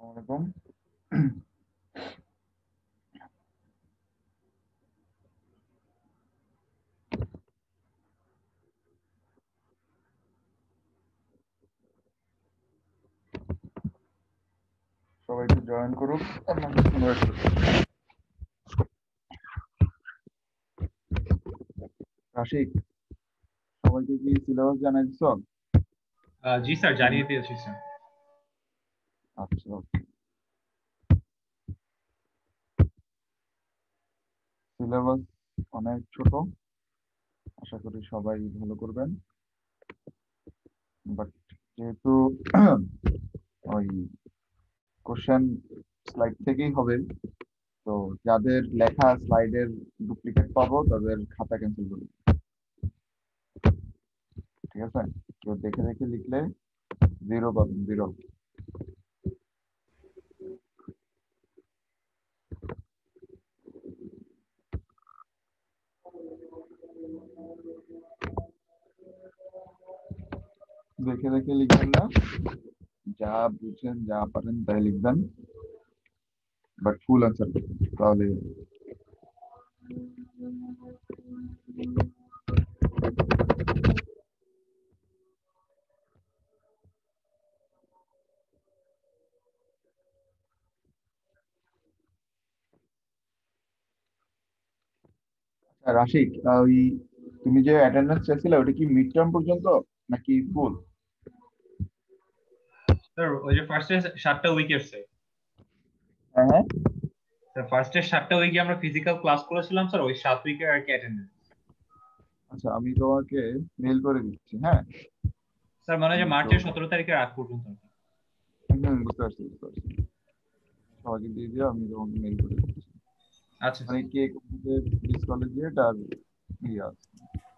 আলাইকুম। সবাই একটু জয়েন করুক। রাশিক, সবাইকে কি সিলেবাস জানাই দিছ? জি স্যার, জানিয়ে দিয়েছি স্যার। আচ্ছা, সিলেবাস অনেক ছোট, আশা করি সবাই ভালো করবেন। বাট যেহেতু ওই কোশ্চেন স্লাইড থেকেই হবে, তো যাদের লেখা স্লাইডের ডুপ্লিকেট পাবো তাদের খাতা ক্যান্সেল করবো, ঠিক আছে? কেউ দেখে দেখে লিখলে 0 পাবেন, 0। দেখে দেখে লিখবেন না, যা বুঝেন যা পারেন তাই লিখবেন, বাট ফুল আনসার করবেন, তাহলে রাশিক, ওই তুমি যে অ্যাটেন্ডেন্স চাইছিলে ওটা কি মিড টার্ম পর্যন্ত নাকি ফুল? স্যার ওই যে ফার্স্টে 7টা উইকের স্যার। হ্যাঁ হ্যাঁ। স্যার ফার্স্টে 7টা উইকে আমরা ফিজিক্যাল ক্লাস করেছিলাম স্যার, ওই 7 উইকের আর কি অ্যাটেন্ডেন্স। আচ্ছা, আমি তোমাকে মেল করে দিচ্ছি, হ্যাঁ? স্যার মানে যে তুমি একটু মার্চের 17 তারিখের আগ পর্যন্ত আর কি। বুঝতে পারছি, বুঝতে পারছি। সবাইকে দিয়ে দিও, আমি তোমাকে মেল করে দিচ্ছি। আচ্ছা মানে স্যার। কে কোথায় ডিস কলেজিয়েট আর ইয়ে আছে,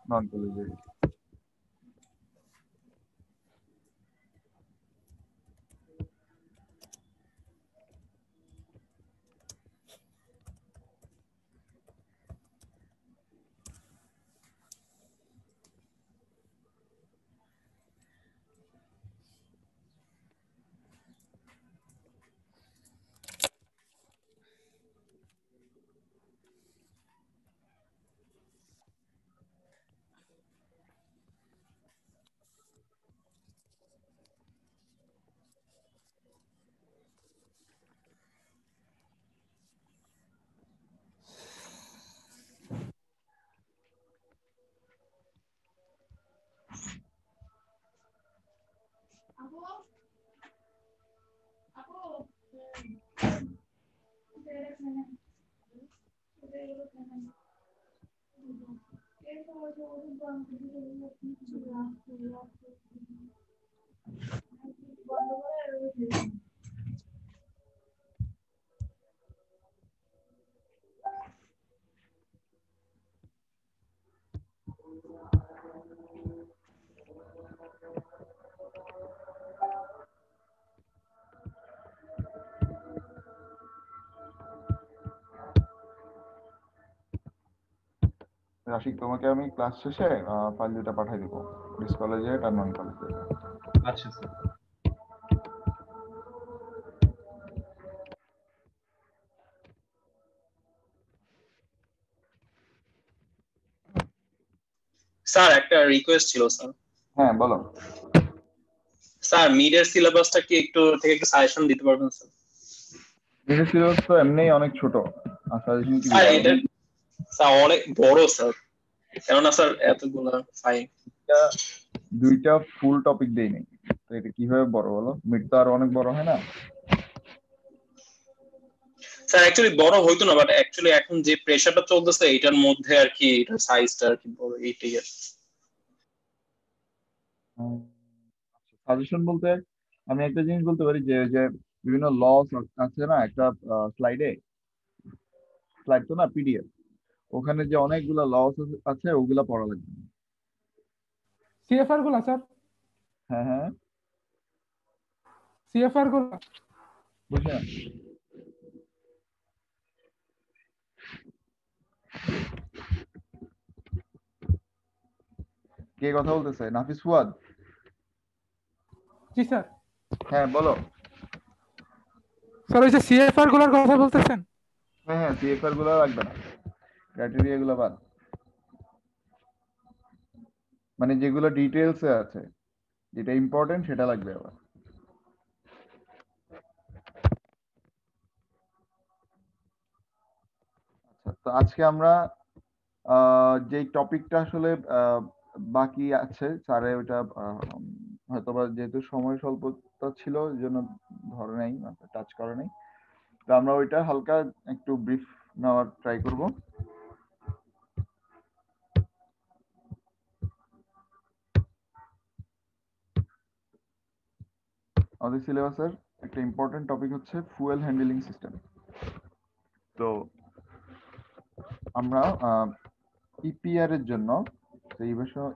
নন কলেজিয়েট। রাশিক, তোমাকে আমি ক্লাস শেষে ফাইল দুটা পাঠিয়ে দিব, ডিস কলেজিয়েট আর নন কলেজিয়েট। আচ্ছা স্যার। স্যার একটা রিকোয়েস্ট ছিল স্যার। হ্যাঁ বলো। স্যার মিডের সিলেবাসটা কি একটু সাজেশন দিতে পারবেন স্যার? বিশেষ সিলেবাস তো এমনিই অনেক ছোট, আর সাজেশন কি স্যার দিতে হবে? এটা স্যার অনেক বড় স্যার, কেননা স্যার এতগুলা ফাইল। দুইটা ফুল টপিক দেই নাই, তো এটা কিভাবে বড় বলো? মিড তো আর অনেক বড় হয় না? স্যার অ্যাকচুয়ালি বড় হইতো না, বাট অ্যাকচুয়ালি এখন যে প্রেসারটা চলতেছে এটার মধ্যে আর কি এটার সাইজটা আর কি বড়, এইটাই আর কি। সাজেশন বলতে আমি একটা জিনিস বলতে পারি, যে যে বিভিন্ন লস আছে না একটা স্লাইডে, স্লাইড তো না পিডিএফ, ওখানে যে অনেকগুলো লস আছে ওগুলা পড়া লাগবে। সিএফআর গুলা স্যার, হ্যাঁ হ্যাঁ, সিএফআর গুলা। বুঝলেন? কে কথা বলতেছে? নাফিস ফুয়াদ? জি স্যার। হ্যাঁ বলো। স্যার ওই যে সিএফআর গুলোর কথা বলতেছেন? হ্যাঁ হ্যাঁ, সিএফআর গুলো লাগবে না, ক্রাইটেরিয়া গুলো বাদ, মানে যেগুলো ডিটেলসে আছে, যেটা ইম্পর্টেন্ট সেটা লাগবে আবার। আচ্ছা, তো আজকে আমরা যে টপিকটা আসলে বাকি আছে স্যারে ওইটা হয়তোবা যেহেতু সময় স্বল্পতা ছিল এই জন্য ধরে নাই, টাচ করে নাই, তো আমরা ওইটা হালকা একটু ব্রিফ নেওয়ার ট্রাই করব। আমাদের সিলেবাসের একটা ইম্পর্টেন্ট টপিক হচ্ছে ফুয়েল হ্যান্ডলিং সিস্টেম। তো আমরা ইপিআর এর জন্য এই বিষয়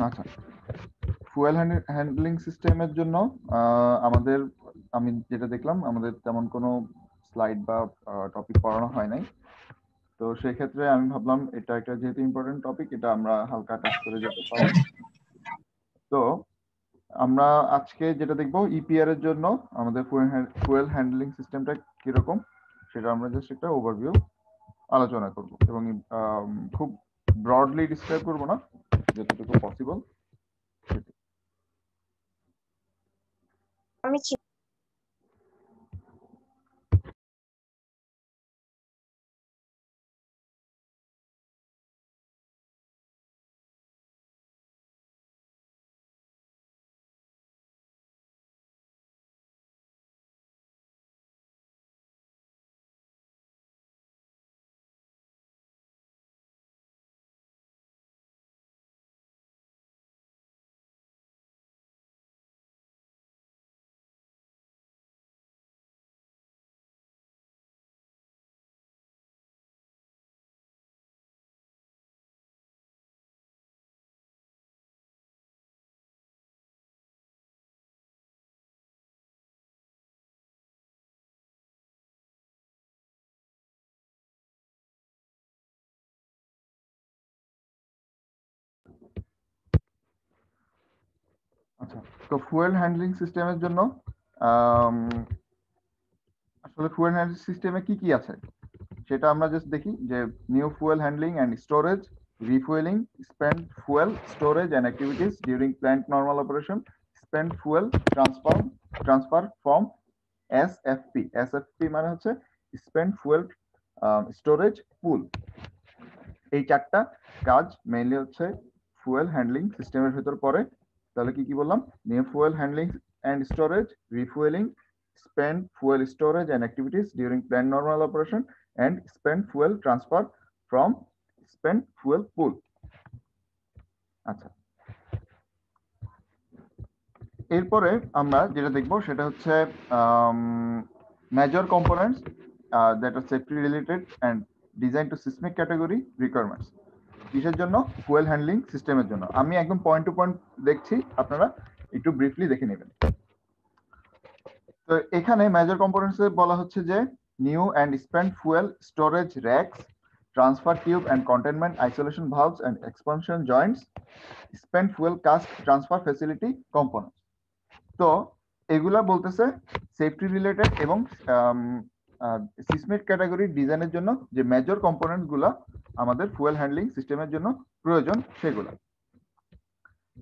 আচ্ছা, ফুয়েল হ্যান্ডলিং সিস্টেমের জন্য আমাদের, আমি যেটা দেখলাম আমাদের তেমন কোনো স্লাইড বা টপিক পড়ানো হয় নাই। তো সেই ক্ষেত্রে আমি ভাবলাম এটা একটা যেহেতু ইম্পর্টেন্ট টপিক, এটা আমরা হালকা টাচ করে যেতে পারি। তো আমরা আজকে যেটা দেখবো ইপিআর এর জন্য আমাদের ফুয়েল হ্যান্ডলিং সিস্টেমটা কিরকম সেটা আমরা জাস্ট একটা ওভারভিউ আলোচনা করব, এবং খুব ব্রডলি ডিসক্রাইব করব না, যতটুকু পসিবল। আচ্ছা, তো ফুয়েল হ্যান্ডলিং সিস্টেমের জন্য আসলে ফুয়েল হ্যান্ডলিং সিস্টেমে কি কি আছে সেটা আমরা জাস্ট দেখি, যে new fuel handling and storage, refuelling, spent fuel storage and activities during plant normal operation, spent fuel transfer from SFP. SFP মানে হচ্ছে স্পেন্ট ফুয়েল স্টোরেজ পুল। এই চারটা কাজ মেইনলি হচ্ছে ফুয়েল হ্যান্ডলিং সিস্টেমের ভেতর পড়ে। তাহলে কি কি বললাম? New fuel handling and storage, refuelling, spent fuel storage and activities during planned normal operation, and spent fuel transfer from spent fuel pool. আচ্ছা, এরপরে আমরা যেটা দেখব সেটা হচ্ছে major components that are safety related and design to seismic category requirements. কিসের জন্য? Fuel handling সিস্টেমের জন্য। আমি একদম পয়েন্ট টু পয়েন্ট দেখছি, আপনারা একটু ব্রিফলি দেখে নেবেন। তো এখানে মেজর কম্পোনেন্টসে বলা হচ্ছে যে new and spent fuel storage racks, transfer tube and containment isolation valves and expansion joints, spent fuel cask transfer facility components. তো এগুলা বলতেছে সেফটি রিলেটেড এবং সিসমিক ক্যাটাগরি ডিজাইনের জন্য যে মেজর কম্পোনেন্টস গুলা আমাদের ফুয়েল হ্যান্ডলিং সিস্টেমের জন্য প্রয়োজন সেগুলা।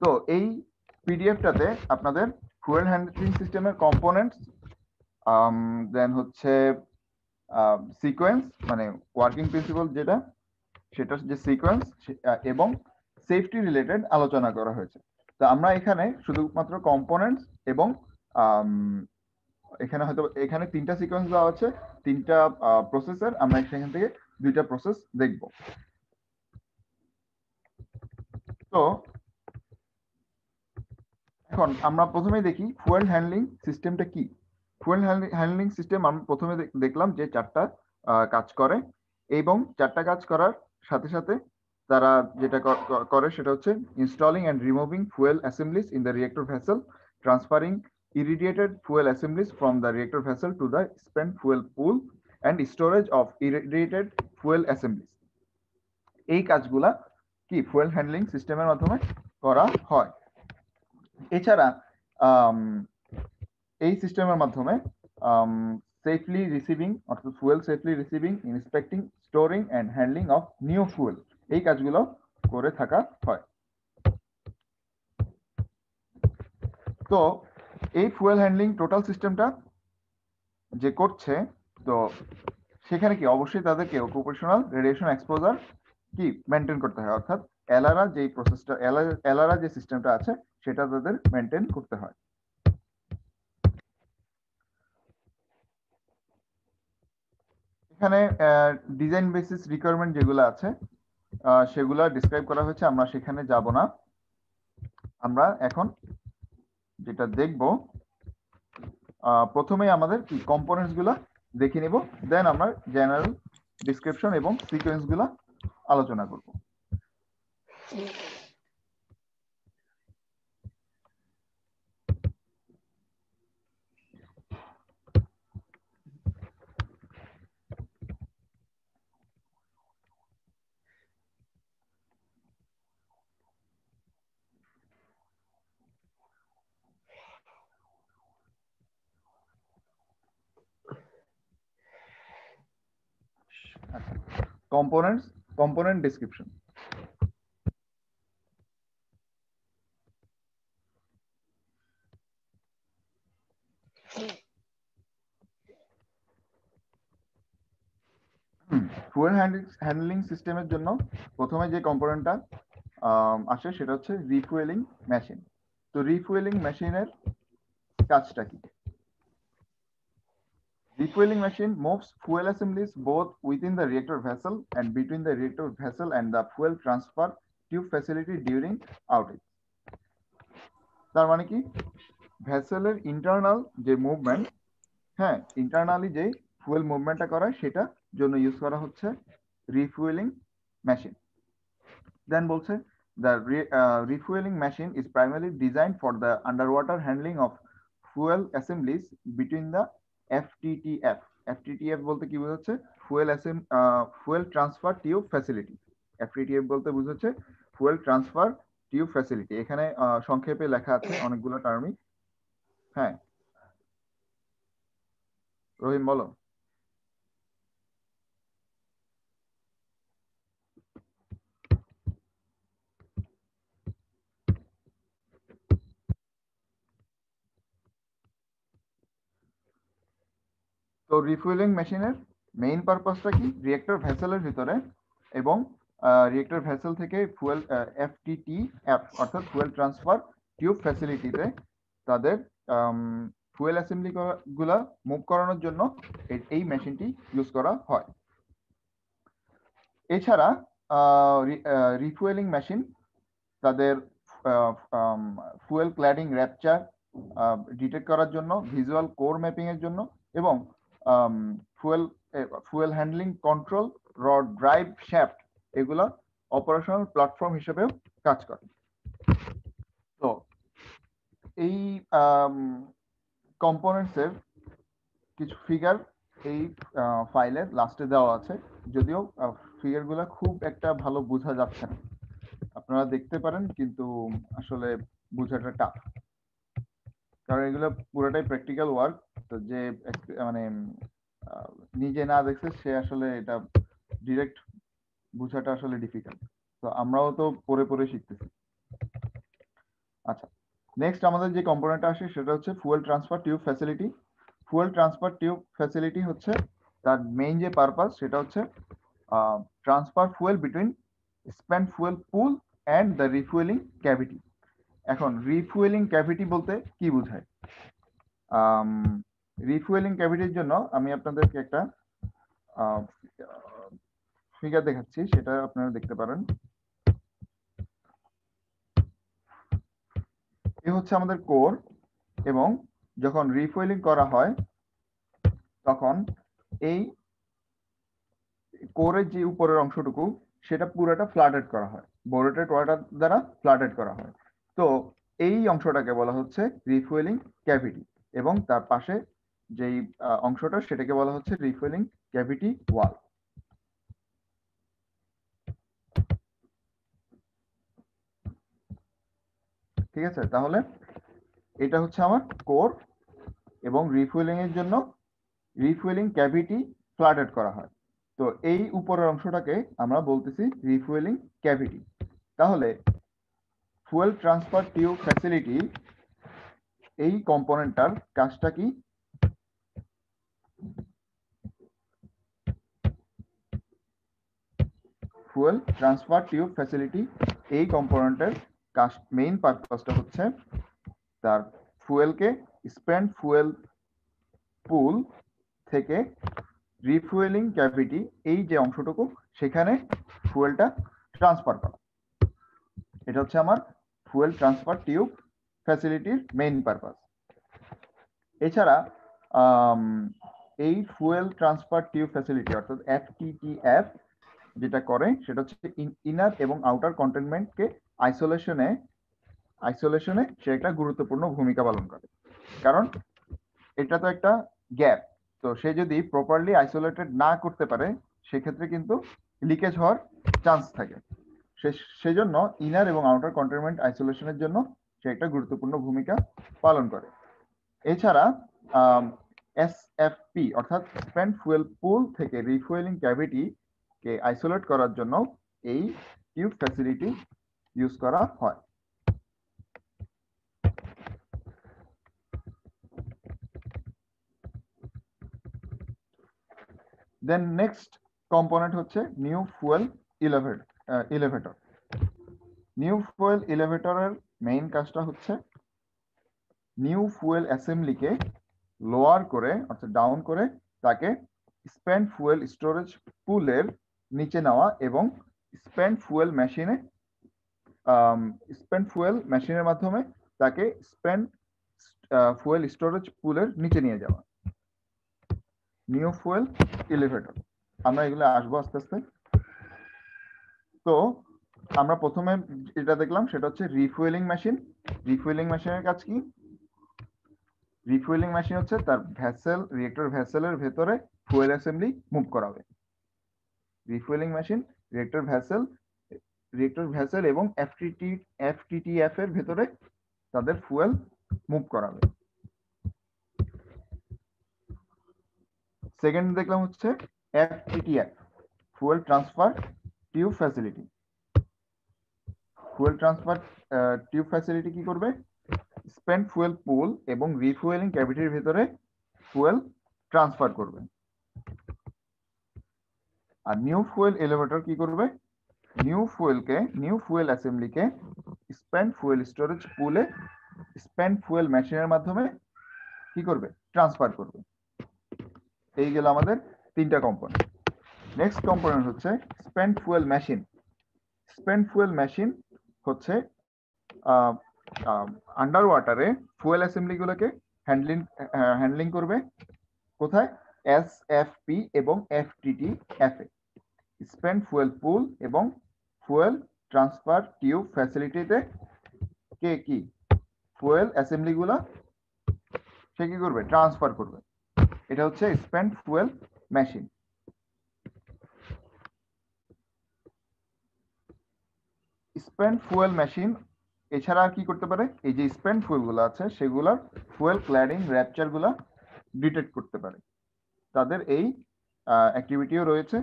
তো এই পিডিএফটাতে আপনাদের ফুয়েল হ্যান্ডলিং সিস্টেমের কম্পোনেন্টস, দেন হচ্ছে সিকোয়েন্স মানে ওয়ার্কিং প্রিন্সিপাল যেটা, সেটার যে সিকোয়েন্স এবং সেফটি রিলেটেড আলোচনা করা হয়েছে। তো আমরা এখানে শুধুমাত্র কম্পোনেন্টস এবং এখানে হয়তো এখানে তিনটা সিকোয়েন্স দেওয়া আছে, তিনটা প্রসেসের, আমরা সেখান থেকে দুইটা প্রসেস দেখব। তো এখন আমরা প্রথমে দেখি ফুয়েল হ্যান্ডলিং সিস্টেমটা কি। ফুয়েল হ্যান্ডলিং সিস্টেম আমরা প্রথমে দেখলাম যে চারটা কাজ করে, এবং চারটা কাজ করার সাথে সাথে তারা যেটা করে সেটা হচ্ছে installing and removing fuel Assembly's in the reactor vessel, transferring irradiated fuel assemblies from the reactor vessel to the spent fuel pool and storage of irradiated fuel assemblies. এই কাজগুলা কি ফুয়েল হ্যান্ডলিং সিস্টেমের মাধ্যমে করা হয়। এছাড়া এই সিস্টেমের মাধ্যমে সেফলি রিসিভিং অর্থাৎ fuel safely receiving, inspecting, storing and handling of new fuel এই কাজগুলো করে থাকা হয়। তো এই ফুয়েল হ্যান্ডলিং টোটাল সিস্টেমটা যে করছে, তো সেখানে কি অবশ্যই তাদেরকে অকুপেশনাল রেডিয়েশন এক্সপোজার কি মেনটেন করতে হয়, অর্থাৎ এলআরআর যে প্রসেসটা এলআরআর যে সিস্টেমটা আছে সেটা তাদের মেনটেন করতে হয়। এখানে ডিজাইন বেসিস রিকোয়ারমেন্ট যেগুলো আছে সেগুলো ডিসক্রাইব করা হয়েছে, আমরা সেখানে যাব না। আমরা এখন যেটা দেখব, প্রথমেই আমাদের কি কম্পোনেন্টস গুলা দেখে নিব, দেন আমরা জেনারেল ডিসক্রিপশন এবং সিকোয়েন্স গুলা আলোচনা করব। component description. ফুয়েল হ্যান্ডলিং সিস্টেমের জন্য প্রথমে যে কম্পোনেন্টটা আসে সেটা হচ্ছে রিফুয়েলিং মেশিন। তো রিফুয়েলিং মেশিনের কাজটা কি? Refueling machine moves fuel assemblies both within the reactor vessel and between the reactor vessel and the fuel transfer tube facility during outage. তার মানে কি ভেসেলের ইন্টারনাল যে মুভমেন্ট, হ্যাঁ ইন্টারনালি যে ফুয়েল মুভমেন্টটা করা সেটা জন্য ইউজ করা হচ্ছে রিফুয়েলিং মেশিন। দেন বলছে the refueling machine is primarily designed for the underwater handling of fuel assemblies between the FTTF. FTTF বলতে কি বোঝাচ্ছে? Fuel transfer tube facility. FTTF বলতে বোঝাচ্ছে ফুয়েল ট্রান্সফার টিউব ফ্যাসিলিটি। এখানে সংক্ষেপে লেখা আছে অনেকগুলো টার্মই। হ্যাঁ রহিম বলো। তো রিফুয়েলিং মেশিনের মেইন পারপাসটা কি? রিয়েক্টর ভেসেলের ভিতরে এবং রিয়েক্টর ভেসেল থেকে ফুয়েল FTTF অর্থাৎ ফুয়েল ট্রান্সফার টিউব ফ্যাসিলিটিতে তাদের ফুয়েল অ্যাসেম্বলি গুলা মুভ করানোর জন্য এই মেশিনটি ইউজ করা হয়। এছাড়া রিফুয়েলিং মেশিন তাদের ফুয়েল ক্ল্যাডিং র্যাপচার ডিটেক্ট করার জন্য, ভিজুয়াল কোর ম্যাপিং এর জন্য এবং fuel handling control, rod drive shaft এগুলা অপারেশনাল প্ল্যাটফর্ম হিসেবেও কাজ করে। তো এই কম্পোনেন্টস এর কিছু ফিগার এই ফাইলের লাস্টে দেওয়া আছে, যদিও ফিগার গুলা খুব একটা ভালো বোঝা যাচ্ছে না, আপনারা দেখতে পারেন কিন্তু আসলে বোঝাটা টাফ, কারণ এগুলো পুরোটাই প্র্যাকটিক্যাল ওয়ার্ক। তো যে মানে নিজে না দেখছে সে আসলে এটা ডিরেক্ট বোঝাটা আসলে ডিফিকাল্ট। তো আমরাও তো পড়ে পড়ে শিখতেছি। আচ্ছা, নেক্সট আমাদের যে কম্পোনেন্টটা আসে সেটা হচ্ছে fuel transfer tube facility. Fuel transfer tube facility হচ্ছে তার মেইন যে পারপাস সেটা হচ্ছে transfer fuel between spent fuel pool and the refuelling cavity. এখন রিফুয়েলিং ক্যাভিটি বলতে কি বোঝায়? রিফুয়েলিং ক্যাভিটির জন্য আমি আপনাদেরকে একটা ফিগার দেখাচ্ছি, সেটা আপনারা দেখতে পারেন। এ হচ্ছে আমাদের কোর, এবং যখন রিফুয়েলিং করা হয় তখন এই কোরের যে উপরের অংশটুকু সেটা পুরোটা ফ্লাডেড করা হয়, বোরেটেড ওয়াটার দ্বারা ফ্লাডেড করা হয়। তো এই অংশটাকে বলা হচ্ছে রিফুয়েলিং ক্যাভিটি এবং তার পাশে যেই অংশটা সেটাকে বলা হচ্ছে রিফুয়েলিং ক্যাভিটি ওয়াল। ঠিক আছে, তাহলে এটা হচ্ছে আমার কোর এবং রিফুয়েলিং এর জন্য রিফুয়েলিং ক্যাভিটি ফ্লাডেড করা হয়। তো এই উপরের অংশটাকে আমরা বলতেছি রিফুয়েলিং ক্যাভিটি। তাহলে ফুয়েল ট্রান্সফার টিউব ফ্যাসিলিটি এই কম্পোনেন্টটার কাজটা কি? ফুয়েল ট্রান্সফার টিউব ফ্যাসিলিটি এই কম্পোনেন্টের কাজ মেইন পারপাসটা হচ্ছে তার ফুয়েলকে স্পেন্ট ফুয়েল পুল থেকে রিফুয়েলিং ক্যাভিটি এই যে অংশটুকু সেখানে ফুয়েলটা ট্রান্সফার করা। এটা হচ্ছে আমার ফুয়েল ট্রান্সফার টিউব ফ্যাসিলিটির মেইন পারপাস। এছাড়া এই ফুয়েল ট্রান্সফার টিউব ফ্যাসিলিটি অর্থাৎ FTTF যেটা করে সেটা হচ্ছে ইনার এবং আউটার কন্টেনমেন্টকে আইসোলেশনে সে একটা গুরুত্বপূর্ণ ভূমিকা পালন করে। কারণ এটা তো একটা গ্যাপ, তো সে যদি প্রপারলি আইসোলেটেড না করতে পারে সেক্ষেত্রে কিন্তু লিকেজ হওয়ার চান্স থাকে। সেজন্য ইনার এবং আউটার কন্টেনমেন্ট আইসোলেশনের জন্য সে একটা গুরুত্বপূর্ণ ভূমিকা পালন করে। এছাড়া SFP অর্থাৎ স্পেন্ট ফুয়েল পুল থেকে রিফুয়েলিং ক্যাভিটি কে আইসোলেট করার জন্য এই টিউব ফ্যাসিলিটি ইউজ করা হয়। দেন নেক্সট কম্পোনেন্ট হচ্ছে new fuel elevator. New fuel এলিভেটরের মেইন কাজটা হচ্ছে নিউ ফুয়েল অ্যাসেম্বলিকে লোয়ার করে অর্থাৎ ডাউন করে তাকে স্পেন্ট ফুয়েল স্টোরেজ পুলের নিচে নেওয়া এবং স্পেন্ট ফুয়েল মেশিনের মাধ্যমে তাকে স্পেন্ট ফুয়েল স্টোরেজ পুলের নিচে নিয়ে যাওয়া। নিউ ফুয়েল এলিভেটর আমরা এগুলো আসবো আস্তে আস্তে। তো আমরা প্রথমে যেটা দেখলাম সেটা হচ্ছে রিফুয়েলিং মেশিন। রিফুয়েলিং মেশিনের কাজ কি? রিফুয়েলিং মেশিন হচ্ছে তার রিয়েক্টর ভেসেলের ভেতরে ফুয়েল অ্যাসেম্বলি মুভ করাবে। রিফুয়েলিং মেশিন রিয়েক্টর ভেসেল এবং FTTF এর ভেতরে তাদের ফুয়েল মুভ করাবে। সেকেন্ড দেখলাম হচ্ছে FTTF fuel transfer tube facility. Fuel transfer tube facility কি করবে? স্পেন্ট ফুয়েল পুল এবং রিফুয়েলিং ক্যাভিটির ভিতরে ফুয়েল ট্রান্সফার করবে। আর নিউ ফুয়েল এলিভেটর কি করবে? নিউ ফুয়েল অ্যাসেম্বলিকে স্পেন্ট ফুয়েল স্টোরেজ পুলে স্পেন্ট ফুয়েল মেশিনের মাধ্যমে কি করবে? ট্রান্সফার করবে। এই গেল আমাদের তিনটা কম্পোনেন্ট। নেক্সট কম্পোনেন্ট হচ্ছে spent fuel machine. Spent fuel machine হচ্ছে আন্ডার ওয়াটারে ফুয়েল অ্যাসেম্বলি গুলোকে হ্যান্ডলিং করবে। কোথায়? SFP এবং FTTF এ। স্পেন্ট ফুয়েল পুল এবং ফুয়েল ট্রান্সফার টিউব ফ্যাসিলিটিতে কে কি ফুয়েল অ্যাসেম্বলি গুলা সে কি করবে? ট্রান্সফার করবে। এটা হচ্ছে spent fuel machine. Spent fuel machine এছাড়া আর কি করতে পারে? এই যে স্পেন্ট ফুয়েল গুলো আছে সেগুলোর ফুয়েল ক্ল্যাডিং র্যাপচার গুলা ডিটেক্ট করতে পারে। তাদের এই অ্যাক্টিভিটিও রয়েছে।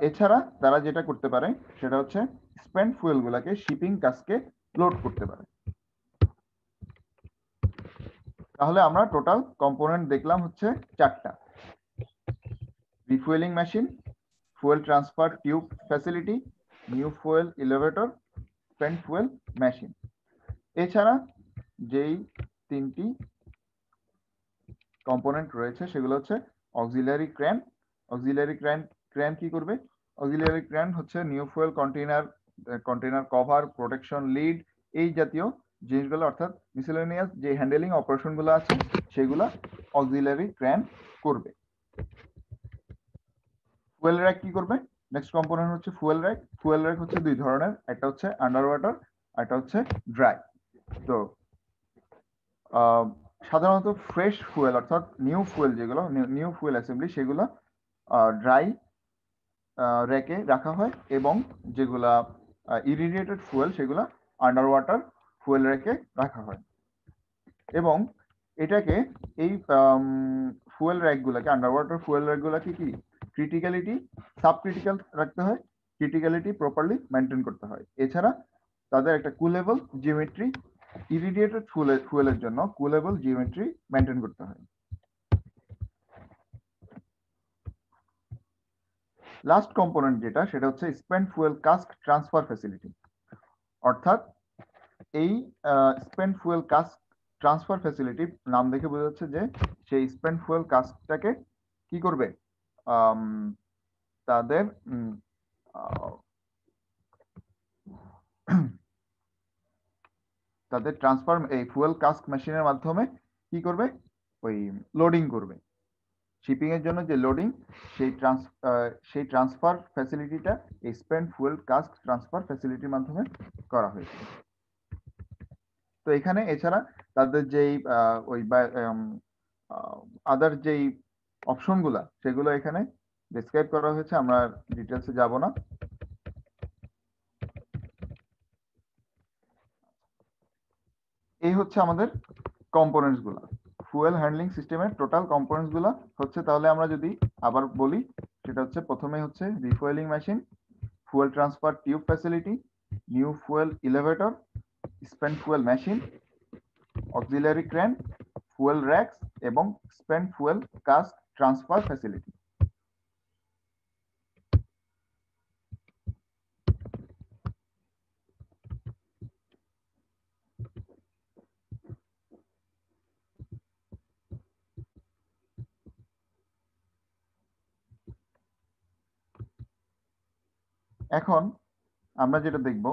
এছাড়া তারা যেটা করতে পারে সেটা হচ্ছে স্পেন্ট ফুয়েল গুলাকে শিপিং কাজকে লোড করতে পারে। তাহলে আমরা টোটাল কম্পোনেন্ট দেখলাম হচ্ছে চারটা: refuelling machine, fuel transfer tube facility, new fuel elevator, spent fuel machine. এছাড়া যেই তিনটি কম্পোনেন্ট রয়েছে সেগুলো হচ্ছে অক্সিলারি ক্র্যান। অক্সিলারি ক্র্যান কি করবে? অক্সিলারি ক্র্যান হচ্ছে new fuel container cover, protection lead, এই জাতীয় জিনিসগুলো অর্থাৎ মিসেলেনিয়াস যে হ্যান্ডেলিং অপারেশন গুলো আছে সেগুলো অক্সিলারি ক্র্যান করবে। ফুয়েল র্যাক কি করবে? নেক্সট কম্পোনেন্ট হচ্ছে ফুয়েল র্যাক। ফুয়েল র্যাক হচ্ছে দুই ধরনের, একটা হচ্ছে আন্ডার ওয়াটার, একটা হচ্ছে ড্রাই। তো সাধারণত ফ্রেশ ফুয়েল অর্থাৎ নিউ ফুয়েল যেগুলো নিউ ফুয়েল অ্যাসেম্বলি সেগুলো ড্রাই র্যাকে রাখা হয় এবং যেগুলা ইরিডিয়েটেড ফুয়েল সেগুলা আন্ডার ওয়াটার ফুয়েল র্যাকে রাখা হয় এবং এটাকে এই ফুয়েল র্যাকগুলোকে আন্ডার ওয়াটার ফুয়েল র্যাকগুলোকে কি ক্রিটিক্যালিটি সাব ক্রিটিক্যাল রাখতে হয়, ক্রিটিক্যালিটি প্রপারলি মেনটেন করতে হয়। এছাড়া তাদের একটা কুলেবল জিওমেট্রি ইরিডিয়েটেড ফুয়েলের জন্য কুলেবল জিওমেট্রি মেনটেন করতে হয়। লাস্ট কম্পোনেন্ট যেটা সেটা হচ্ছে spent fuel cask transfer facility, অর্থাৎ এই spent fuel cask transfer facility নাম দেখে বোঝা যাচ্ছে যে সেই স্পেন্ট ফুয়েল কাস্কটাকে কি করবে, তাদের তাদের ট্রান্সফার এই ফুয়েল কাস্ক মেশিনের মাধ্যমে কি করবে, ওই লোডিং করবে। শিপিং এর জন্য যে লোডিং সেই ট্রান্সফার ফ্যাসিলিটিটা এই স্পেন্ট ফুয়েল কাস্ক ট্রান্সফার ফ্যাসিলিটির মাধ্যমে করা হয়েছে। তো এখানে এছাড়া তাদের যেই ওই আদার যেই অপশনগুলা সেগুলো এখানে ডিসক্রাইব করা হয়েছে, আমরা ডিটেলসে যাব না। এই হচ্ছে আমাদের কম্পোনেন্টস গুলা, ফুয়েল হ্যান্ডলিং সিস্টেমের টোটাল কম্পোনেন্টস গুলা হচ্ছে। তাহলে আমরা যদি আবার বলি সেটা হচ্ছে প্রথমে হচ্ছে refuelling machine, fuel transfer tube facility, new fuel elevator, spent fuel machine, auxiliary crane, fuel racks এবং spent fuel cask transfer facility. এখন আমরা যেটা দেখব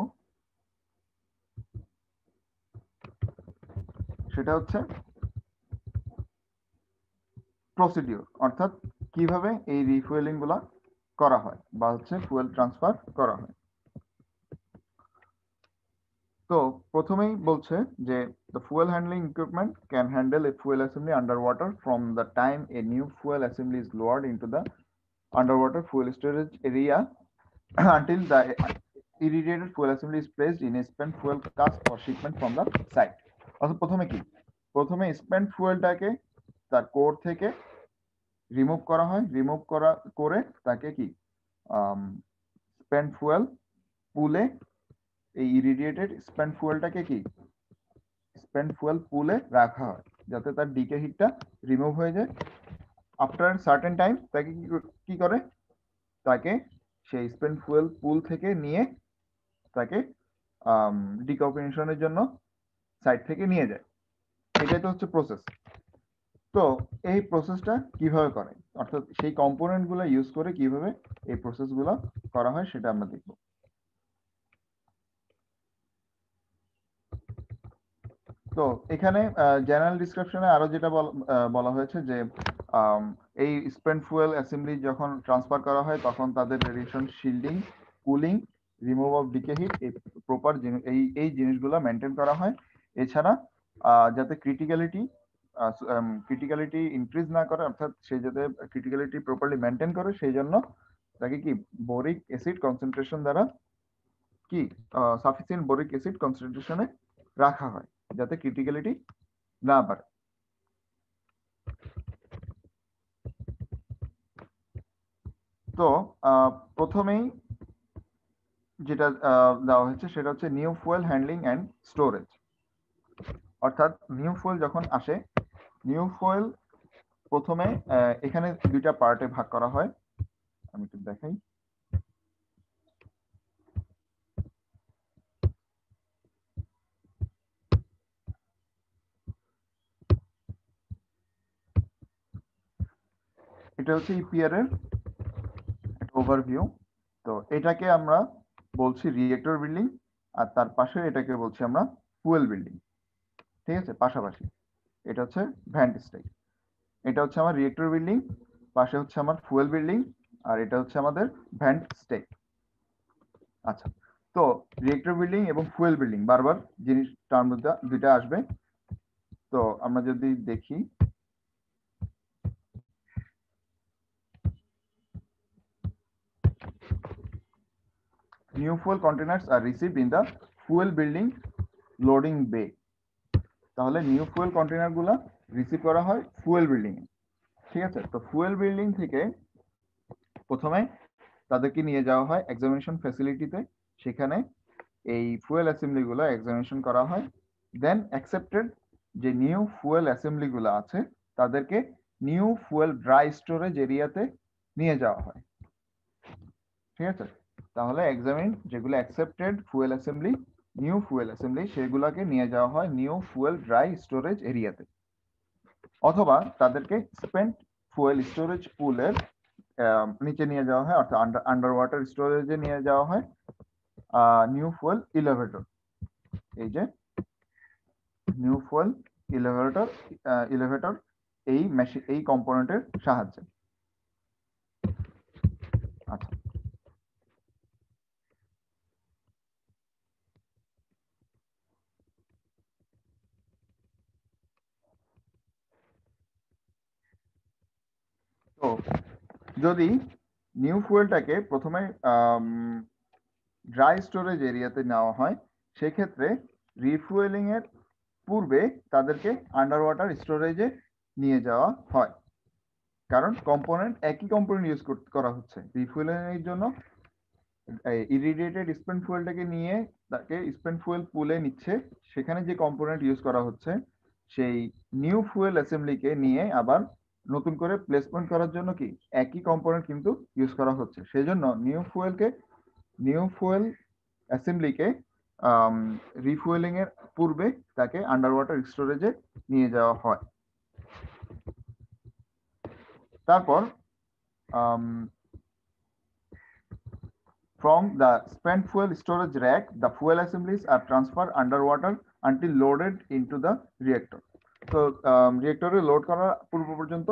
সেটা হচ্ছে প্রসিডিওর, অর্থাৎ কিভাবে এই রিফুয়েলিং গুলা করা হয় বা হচ্ছে ফুয়েল ট্রান্সফার করা হয়। তো প্রথমেই বলছে যে the fuel handling equipment can handle a fuel assembly underwater from the time a new fuel assembly is lowered into the underwater fuel storage area until the irradiated fuel assembly is placed in a spent fuel cask for shipment from the site. অর্থাৎ প্রথমে spent ফুয়েলটাকে তার core থেকে remove করা হয়, remove করে তাকে কি spent fuel পুলে, এই ইরিডিয়েটেড স্পেন্ট ফুয়েলটাকে কি স্পেন্ট ফুয়েল পুলে রাখা হয় যাতে তার ডিকে হিটটা রিমুভ হয়ে যায়। আফটার সার্টেন টাইম তাকে কি করে, তাকে সেই স্পেন্ট ফুয়েল পুল থেকে নিয়ে তাকে ডিকম্পোজিশনের জন্য সাইট থেকে নিয়ে যায়। এটাই তো হচ্ছে প্রসেস। তো এই প্রসেসটা কিভাবে করে, অর্থাৎ সেই কম্পোনেন্ট গুলো ইউজ করে কিভাবে এই প্রসেস গুলো করা হয় সেটা আমরা দেখব। তো এখানে জেনারেল ডিসক্রিপশনে আরো যেটা বলা হয়েছে যে এই স্পেন্ট ফুয়েল অ্যাসেম্বলি যখন ট্রান্সফার করা হয় তখন তাদের radiation shielding, cooling, remove of decay heat এই প্রপার এই জিনিসগুলো মেনটেন করা হয়। এছাড়া যাতে ক্রিটিক্যালিটি ইনক্রিজ না করে, অর্থাৎ সে যাতে ক্রিটিক্যালিটি প্রপারলি মেনটেন করে সেই জন্য তাকে কি বোরিক অ্যাসিড কনসেন্ট্রেশন দ্বারা কি সাফিসিয়েন্ট বোরিক অ্যাসিড কনসেন্ট্রেশনে রাখা হয় যাতে ক্রিটিক্যালিটি না বাড়ে। তো প্রথমেই যেটা দেওয়া হয়েছে সেটা হচ্ছে new fuel handling and storage, অর্থাৎ নিউ ফুয়েল যখন আসে, নিউ ফুয়েল প্রথমে এখানে দুইটা পার্টে ভাগ করা হয়, আমি একটু দেখাই। এটা হচ্ছে ইপিআর এর ওভারভিউ। তো এটাকে আমরা বলছি রিয়েক্টর বিল্ডিং, আর তার পাশে এটাকে বলছি আমরা ফুয়েল বিল্ডিং। ঠিক আছে, পাশাপাশি এটা হচ্ছে ভ্যান্ট স্টেক। এটা হচ্ছে আমার রিয়েক্টর বিল্ডিং, পাশে হচ্ছে আমার ফুয়েল বিল্ডিং, আর এটা হচ্ছে আমাদের ভ্যান্ট স্টেক। আচ্ছা, তো রিয়েক্টর বিল্ডিং এবং ফুয়েল বিল্ডিং বারবার জিনিস টার্ম দুইটা আসবে। তো আমরা যদি দেখি new fuel containers are received in the fuel building loading bay। তাহলে নিউ ফুয়েল কন্টেনার গুলা রিসিভ করা হয় ফুয়েল বিল্ডিং এ, ঠিক আছে। তো ফুয়েল বিল্ডিং থেকে প্রথমে তাদেরকে নিয়ে যাওয়া হয় এক্সামিনেশন ফ্যাসিলিটিতে, সেখানে এই ফুয়েল অ্যাসেম্বলি গুলো এক্সামিনেশন করা হয়। দেন অ্যাকসেপ্টেড যে নিউ ফুয়েল অ্যাসেম্বলি গুলো আছে তাদেরকে নিউ ফুয়েল ড্রাই স্টোরেজ এরিয়াতে নিয়ে যাওয়া হয়, ঠিক আছে। তাহলে এক্সামিন যেগুলো accepted fuel assembly, new fuel assembly, সেগুলোকে নিয়ে যাওয়া হয় নিউ ফুয়েল ড্রাই স্টোরেজ এরিয়াতে, অথবা তাদেরকে স্পেন্ট ফুয়েল স্টোরেজ পুলের নিচে নিয়ে যাওয়া হয়, অর্থাৎ আন্ডার ওয়াটার স্টোরেজে নিয়ে যাওয়া হয় নিউ ফুয়েল ইলেভেটর। এই যে নিউ ফুয়েল ইলেভেটর এই মেশিন, এই কম্পোনেন্টের সাহায্যে। আচ্ছা, তো যদি নিউ ফুয়েলটাকে প্রথমে ড্রাই স্টোরেজ এরিয়াতে নেওয়া হয়, সেক্ষেত্রে রিফুয়েলিং এর পূর্বে তাদেরকে আন্ডার ওয়াটার স্টোরেজে নিয়ে যাওয়া হয়, কারণ কম্পোনেন্ট একই কম্পোনেন্ট ইউজ করা হচ্ছে। রিফুয়েলিং এর জন্য ইরিডিয়েটেড স্পেন্ট ফুয়েলটাকে নিয়ে তাকে স্পেন্ট ফুয়েল পুলে নিচ্ছে, সেখানে যে কম্পোনেন্ট ইউজ করা হচ্ছে সেই নিউ ফুয়েল অ্যাসেম্বলিকে নিয়ে আবার নতুন করে প্লেসমেন্ট করার জন্য কি একই কম্পোনেন্ট কিন্তু ইউজ করা হচ্ছে। সেজন্য নিউ ফুয়েল অ্যাসেম্বলিকে রিফুয়েলিং এর পূর্বে তাকে আন্ডার ওয়াটার স্টোরেজে নিয়ে যাওয়া হয়। তারপর from the spent fuel storage rack the fuel assemblies are transferred underwater until loaded into the reactor। তো রিঅ্যাক্টরে লোড করার পূর্ব পর্যন্ত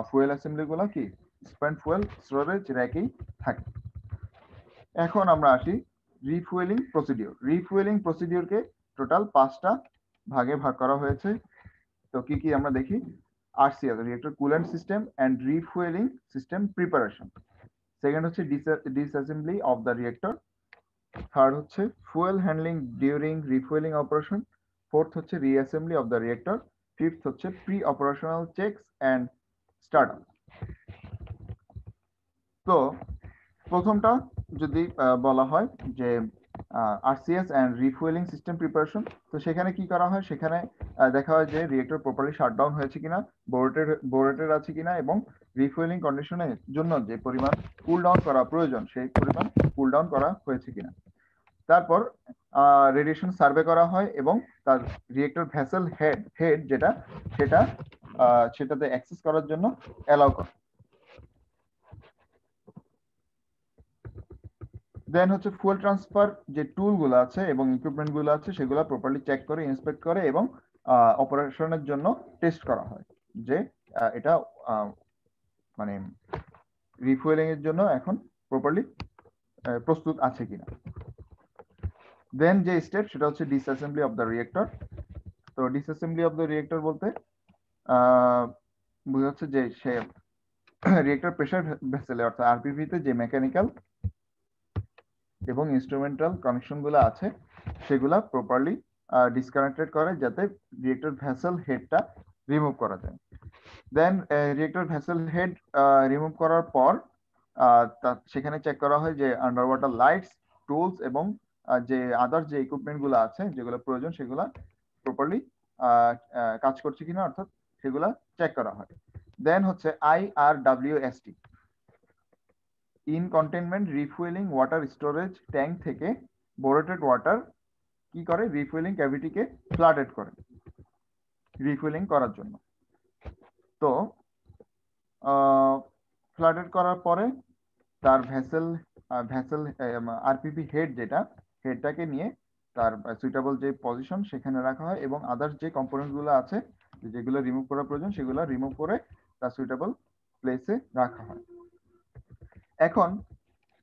ফুয়েল অ্যাসেম্বলি গুলো কি স্পেন্ট ফুয়েল স্টোরেজ র্যাকেই থাকে। এখন আমরা আসি রিফুয়েলিং প্রসিডিওর। রিফুয়েলিং প্রসিডিওরকে টোটাল 5টা ভাগে ভাগ করা হয়েছে। তো কি কি আমরা দেখি, RCS reactor coolant system and refuelling system preparation. Second হচ্ছে disassembly of the reactor. Third হচ্ছে fuel handling during refuelling operation. Fourth হচ্ছে reassembly of the reactor. Fifth হচ্ছে pre operational checks and startup. তো প্রথমটা যদি বলা হয় যে RCS and refuelling system preparation, তো সেখানে কি করা হয়, সেখানে দেখা হয় যে রিঅ্যাক্টর প্রপারলি শাটডাউন হয়েছে কিনা, বোরেটেড আছে কিনা, এবং রিফুয়েলিং কন্ডিশনের জন্য যে পরিমাণ কুল ডাউন করা প্রয়োজন সেই পরিমাণ কুল ডাউন করা হয়েছে কিনা। তারপর রেডিয়েশন সার্ভে করা হয় এবং তার রিঅ্যাক্টর ভেসেল হেড সেটাতে অ্যাক্সেস করার জন্য অ্যালাউ করা। দেন হচ্ছে ফুয়েল ট্রান্সফার যে টুল গুলো আছে এবং ইকুইপমেন্ট গুলো আছে সেগুলো প্রপারলি চেক করে, ইন্সপেক্ট করে এবং অপারেশনের জন্য টেস্ট করা হয় যে এটা মানে রিফুয়েলিং এর জন্য এখন প্রপারলি প্রস্তুত আছে কিনা। দেন যে স্টেপ সেটা হচ্ছে ডিসঅ্যাসেম্বলি অফ দ্য রিঅ্যাক্টর। তো ডিসঅ্যাসেম্বলি অফ দ্য রিঅ্যাক্টর বলতে বোঝাচ্ছে যে সে রিঅ্যাক্টর প্রেসার ভেসেলে অর্থাৎ আরপিভি তে যে মেকানিক্যাল এবং ইনস্ট্রুমেন্টাল কানেকশন গুলো আছে সেগুলা প্রপারলি ডিসকানেক্টেড করে যাতে রিঅ্যাক্টর ভেসেল হেডটা রিমুভ করা যায়। দেন রিঅ্যাক্টর ভেসেল হেড রিমুভ করার পর সেখানে চেক করা হয় যে আন্ডার ওয়াটার লাইটস, টুলস এবং যে আদার যে ইকুইপমেন্ট গুলো আছে যেগুলো প্রয়োজন সেগুলা প্রপারলি কাজ করছে কিনা, অর্থাৎ সেগুলা চেক করা হয়। দেন হচ্ছে IRWST in containment refuelling water storage tank থেকে বোরেটেড ওয়াটার কি করে রিফুয়েলিং ক্যাভিটিকে ফ্লাডেড করে রিফুয়েলিং করার জন্য। তো ফ্লাডেড করার পরে তার ভেসেল আরপিভি হেডটাকে নিয়ে তার সুইটেবল যে পজিশন সেখানে রাখা হয় এবং আদার্স যে কম্পোনেন্ট গুলো আছে যেগুলো রিমুভ করা প্রয়োজন সেগুলো রিমুভ করে তার সুইটেবল প্লেসে রাখা হয়। এখন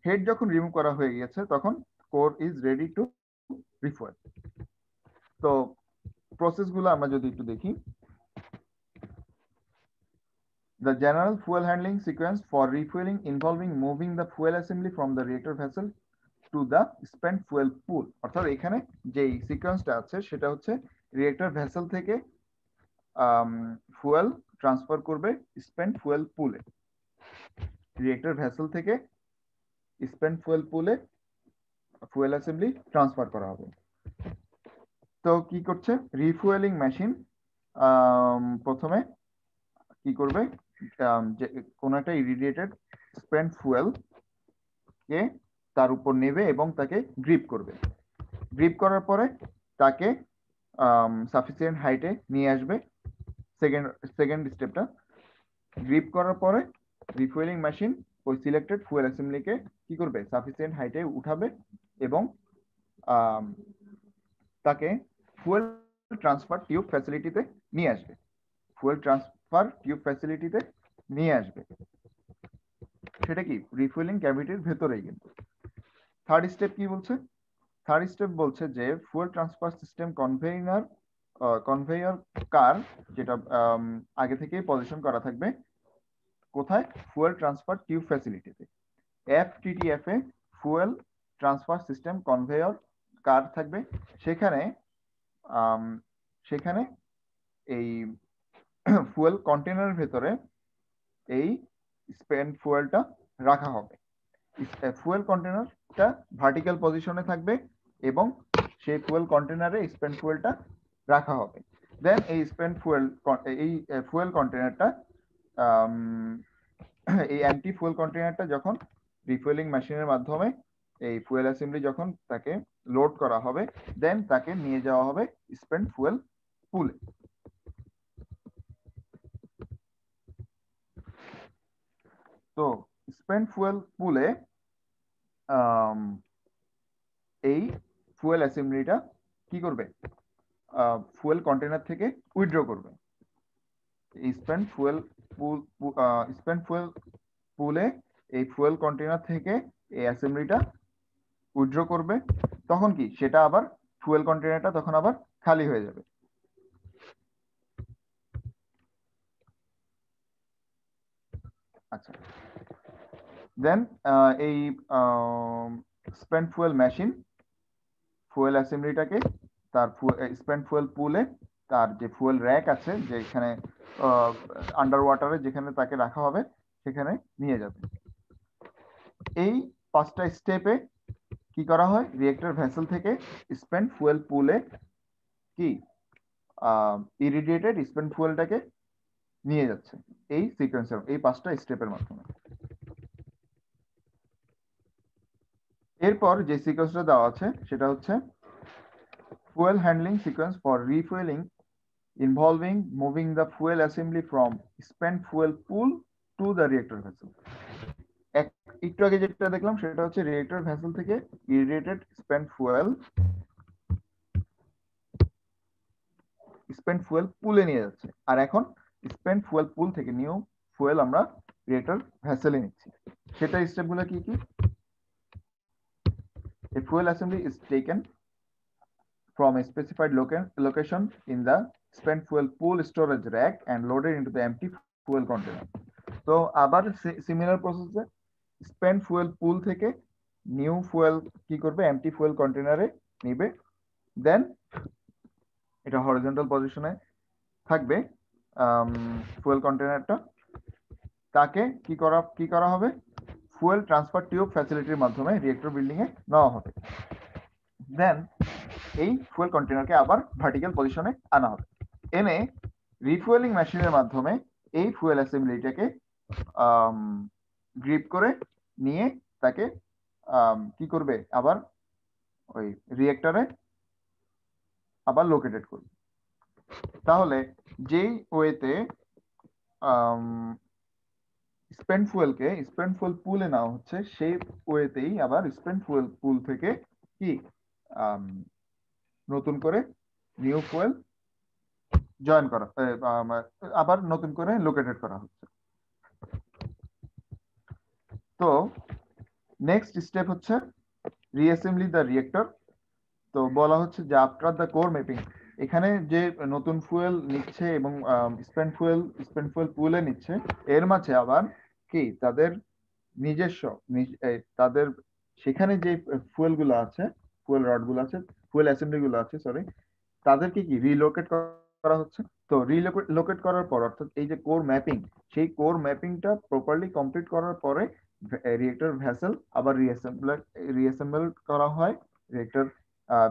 হেড যখন রিমুভ করা হয়ে গেছে তখন core is ready to refuel. তো প্রসেস গুলো আমরা যদি একটু দেখি, the general fuel handling sequence for refueling involving moving the fuel assembly from the reactor vessel to the spent fuel pool, অর্থাৎ এখানে যে সিকোয়েন্সটা আছে সেটা হচ্ছে রিয়েক্টর ভেসেল থেকে ফুয়েল ট্রান্সফার করবে স্পেন্ট ফুয়েল পুলে, রিয়েক্টর ভেসেল থেকে স্পেন্ট ফুয়েল পুলে ফুয়েল অ্যাসেম্বলি ট্রান্সফার করা হবে। তো কি করছে রিফুয়েলিং মেশিন, প্রথমে কি করবে, যে কোন একটা ইরিডিয়েটেড স্পেন্ট ফুয়েল কে তার উপর নেবে এবং তাকে গ্রিপ করবে। গ্রিপ করার পরে তাকে সাফিসিয়েন্ট হাইটে নিয়ে আসবে। সেকেন্ড স্টেপটা, গ্রিপ করার পরে রিফুয়েলিং মেশিন ওই সিলেক্টেড ফুয়েল অ্যাসেম্বলিকে কি করবে, সাফিসিয়েন্ট হাইটে উঠাবে এবং তাকে ফুয়েল ট্রান্সফার টিউব ফ্যাসিলিটিতে নিয়ে আসবে। ফুয়েল ট্রান্সফার টিউব ফ্যাসিলিটিতে নিয়ে আসবে, সেটা কি রিফুয়েলিং ক্যাভিটির ভেতরেই। কিন্তু থার্ড স্টেপ কি বলছে, থার্ড স্টেপ বলছে যে ফুয়েল ট্রান্সফার সিস্টেম কনভেয়র কার, যেটা আগে থেকেই পজিশন করা থাকবে কোথায়, ফুয়েল ট্রান্সফার টিউব ফ্যাসিলিটিতে। FTTF এ ফুয়েল ট্রান্সফার সিস্টেম কনভেয়র কার থাকবে, সেখানে এই ফুয়েল কন্টেনারের ভেতরে এই স্পেন্ট ফুয়েলটা রাখা হবে। ফুয়েল কন্টেনারটা ভার্টিক্যাল পজিশনে থাকবে এবং সেই ফুয়েল কন্টেনারে স্পেন্ট ফুয়েলটা রাখা হবে। দেন এই ফুয়েল কন্টেনারটা এই এমটি ফুয়েল কন্টেনারটা যখন রিফুয়েলিং মেশিনের মাধ্যমে এই ফুয়েল অ্যাসেম্বলি যখন তাকে লোড করা হবে, দেন তাকে নিয়ে যাওয়া হবে স্পেন্ট ফুয়েল পুলে। তো স্পেন্ট ফুয়েল পুলে এই ফুয়েল অ্যাসেম্বলিটা কি করবে, ফুয়েল কন্টেনার থেকে উইথড্র করবে। স্পেন্ট ফুয়েল পুলে এই ফুয়েল কন্টেনার থেকে এই অ্যাসেম্বলিটা উইথড্র করবে। তখন কি সেটা আবার ফুয়েল কন্টেনারটা তখন আবার খালি হয়ে যাবে। আচ্ছা, দেন এই স্পেন্ট ফুয়েল মেশিন ফুয়েল অ্যাসেম্বলিটাকে তার স্পেন্ট ফুয়েল পুলে তার যে ফুয়েল র্যাক আছে, যেখানে আন্ডার ওয়াটারে যেখানে তাকে রাখা হবে, সেখানে নিয়ে যাবে। এই 5টা স্টেপে কি করা হয়, রিয়েক্টর ভেসেল থেকে স্পেন্ট ফুয়েল পুলে কি ইরিডিয়েটেড স্পেন্ট ফুয়েলটাকে নিয়ে যাচ্ছে এই সিকোয়েন্সের, এই 5টা স্টেপের মাধ্যমে। এরপর যে সিকোয়েন্সটা দেওয়া আছে সেটা হচ্ছে fuel handling sequence for refueling involving moving the fuel assembly from spent fuel pool to the reactor vessel. একটু আগে যেটা দেখলাম সেটা হচ্ছে রিয়েক্টর ভেসেল থেকে ইরিডিয়েটেড স্পেন্ট ফুয়েল পুলে নিয়ে যাচ্ছে, আর এখন স্পেন্ট ফুয়েল পুল থেকে নিউ ফুয়েল আমরা রিয়েক্টর ভেসেলে নিচ্ছি। সেটা স্টেপগুলো কি কি, a fuel assembly is taken from a specified location in the spent fuel pool storage rack and loaded into the empty fuel container. তো আবার সিমিলার প্রসেসে স্পেন্ট ফুয়েল পুল থেকে নিউ ফুয়েল কি করবে, এমটি ফুয়েল কন্টেনারে নিবে। দেন এটা হরিজন্টাল পজিশনে থাকবে ফুয়েল কন্টেনারটা, তাকে কি করা হবে, ফুয়েল ট্রান্সফার টিউব ফ্যাসিলিটির মাধ্যমে রিয়েক্টর বিল্ডিং এ নেওয়া হবে। দেন এই ফুয়েল কন্টেনারকে আবার ভার্টিক্যাল পজিশনে আনা হবে, এনে রিফুয়েলিং মেশিনের মাধ্যমে এই ফুয়েল অ্যাসেম্বলিটাকে গ্রিপ করে নিয়ে তাকে কি করবে, আবার ওই রিয়েক্টরে আবার লোকেটেড করবে। তাহলে যেই ওয়েতে স্পেন্ট ফুয়েল পুলে নেওয়া হচ্ছে, সেই ওয়েতেই আবার স্পেন্ট ফুয়েল পুল থেকে কি নতুন করে নিউ ফুয়েল জয়েন করা, আবার নতুন করে লোকেটেড করা হচ্ছে। তো নেক্সট স্টেপ হচ্ছে রিঅ্যাসেম্বলি দ্য রিয়েক্টর। তো বলা হচ্ছে যে আফটার দ্য কোর ম্যাপিং, এখানে যে নতুন ফুয়েল নিচ্ছে এবং স্পেন্ট ফুয়েল পুলে নিচ্ছে, এর মাঝে আবার কি তাদের নিজস্ব তাদের সেখানে যে ফুয়েল গুলো আছে, ফুয়েল রড গুলো আছে, ফুয়েল অ্যাসেম্বলি গুলো আছে, সরি, তাদেরকে কি রিলোকেট করা হচ্ছে। তো রিলোকেট করার পর, অর্থাৎ এই যে কোর ম্যাপিং, সেই কোর ম্যাপিংটা প্রপারলি কমপ্লিট করার পরে রিয়েক্টর ভেসেল আবার রিঅ্যাসেম্বল করা হয়। রিয়েক্টর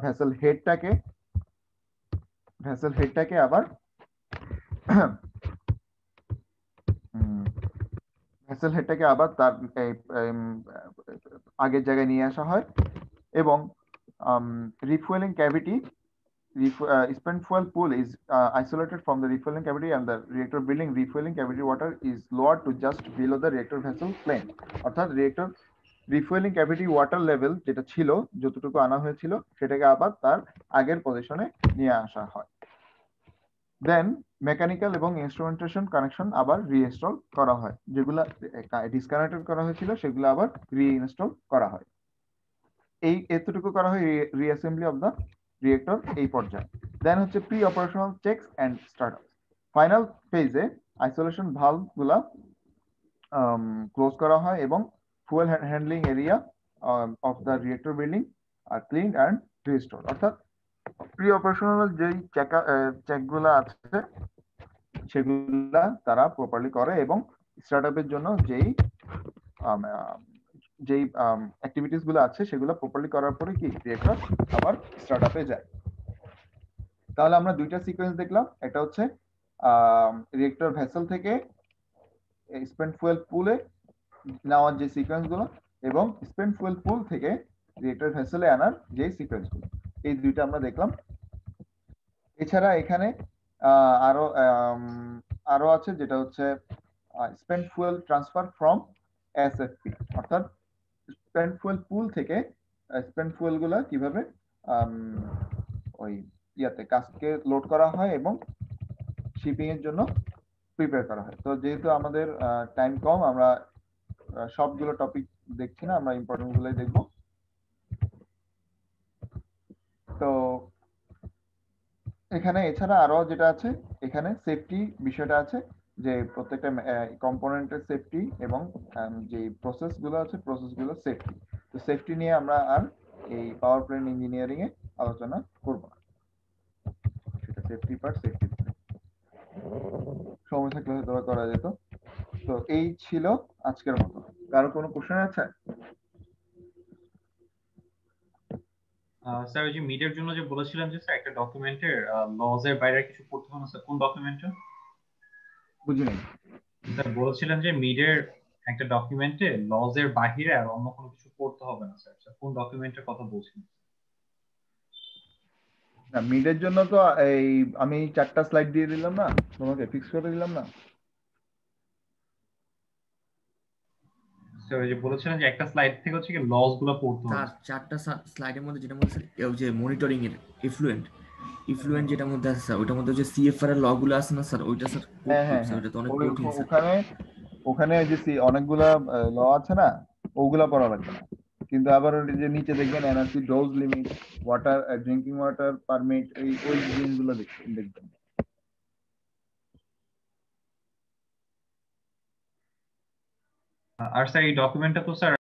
ভেসেল হেডটাকে আবার তার আগের জায়গায় নিয়ে আসা হয় এবং refueling cavity, spent fuel pool is isolated from the refueling cavity, and the reactor building refueling cavity water is lowered to just below the reactor vessel plane. অর্থাৎ reactor refuelling cavity water level যেটা ছিল, যতটুকু আনা হয়েছিল, সেটাকে আবার তার আগের পজিশনে নিয়ে আসা হয়। দেন মেকানিক্যাল এবং ইনস্ট্রুমেন্টেশন কানেকশন আবার রিইনস্টল করা হয়, যেগুলো ডিসকানেক্টেড করা হয়েছিল সেগুলো আবার রিইনস্টল করা হয়। এই এতটুকু করা হয় রিঅ্যাসেম্বলি অফ দ্য রিয়েক্টর এই পর্যায়ে। দেন হচ্ছে pre operational checks and startup. Final ফেজে আইসোলেশন ভালভ গুলা ক্লোজ করা হয় এবং fuel handling area of the reactor building are clean and restore. অর্থাৎ প্রি অপারেশনাল যেই চেকগুলো আছে সেগুলা তারা প্রপারলি করে এবং স্টার্টআপের জন্য যেই অ্যাক্টিভিটিস গুলো আছে সেগুলো প্রপারলি করার পরে কি রিয়েক্টর আবার স্টার্টআপে যায়। তাহলে আমরা দুইটা সিকোয়েন্স দেখলাম, একটা হচ্ছে রিয়েক্টর ভেসেল থেকে স্পেন্ট ফুয়েল পুলে নেওয়ার যে সিকোয়েন্স গুলো এবং স্পেন্ট ফুয়েল পুল থেকে রিয়েক্টর ভেসেলে আনার যে সিকোয়েন্স গুলো, এই দুইটা আমরা দেখলাম। এছাড়া এখানে আরো আছে, যেটা হচ্ছে spent fuel transfer from SFP, অর্থাৎ স্পেন্ট ফুয়েল পুল থেকে স্পেন্ট ফুয়েল গুলা কিভাবে ওই কাস্কে লোড করা হয় এবং শিপিং এর জন্য প্রিপেয়ার করা হয়। তো যেহেতু আমাদের টাইম কম, আমরা সবগুলো টপিক দেখছি না, আমরা ইম্পর্টেন্ট গুলোই দেখবো। তো এখানে এছাড়া আরো যেটা আছে, এখানে সেফটি বিষয়টা আছে, যে প্রত্যেকটা কম্পোনেন্টের সেফটি এবং যে প্রসেস গুলো আছে প্রসেস গুলো সেফটি। তো সেফটি নিয়ে আমরা আর এই পাওয়ার প্ল্যান্ট ইঞ্জিনিয়ারিং এ আলোচনা করব না, সেটা সেফটি পার্ট সেফটি সময় থাকলে হয়তো করা যেত। তো এই ছিল আজকের মতো। কারো কোনো কোশ্চেন আছে? স্যার ওই যে মিডের জন্য যে বলেছিলেন যে স্যার একটা ডকুমেন্টের লজ এর বাইরে কিছু পড়তে হবে স্যার, কোন ডকুমেন্টটা? বুঝিনি। স্যার বলেছিলেন যে মিডের একটা ডকুমেন্টে লজ এর বাইরে আর অন্য কোনো কিছু পড়তে হবে না স্যার, স্যার কোন ডকুমেন্টের কথা বলছিলেন? না, মিডের জন্য তো এই আমি 4টা স্লাইড দিয়ে দিলাম না তোমাকে, ফিক্স করে দিলাম না? স্যার ওই যে বলেছিলেন যে একটা স্লাইড থেকে হচ্ছে কি লজ গুলো পড়তে হবে। তার 4টা স্লাইডের মধ্যে যেটা মধ্যে ওই যে মনিটরিং এর ইফ্লুয়েন্ট যেটার মধ্যে আছে স্যার, ওইটার মধ্যে যে সিএফআর এর ল গুলো আছে না স্যার, ওইটা স্যার ওইটা তো অনেক কঠিন স্যার। ওখানে যে অনেকগুলা ল আছে না, ওগুলা পড়া লাগবে না, কিন্তু আবার ওই যে নিচে দেখবেন energy dose limit, water drinking water permit, ওই জিনিসগুলো দেখবেন। আর স্যার এই ডকুমেন্টটা তো স্যার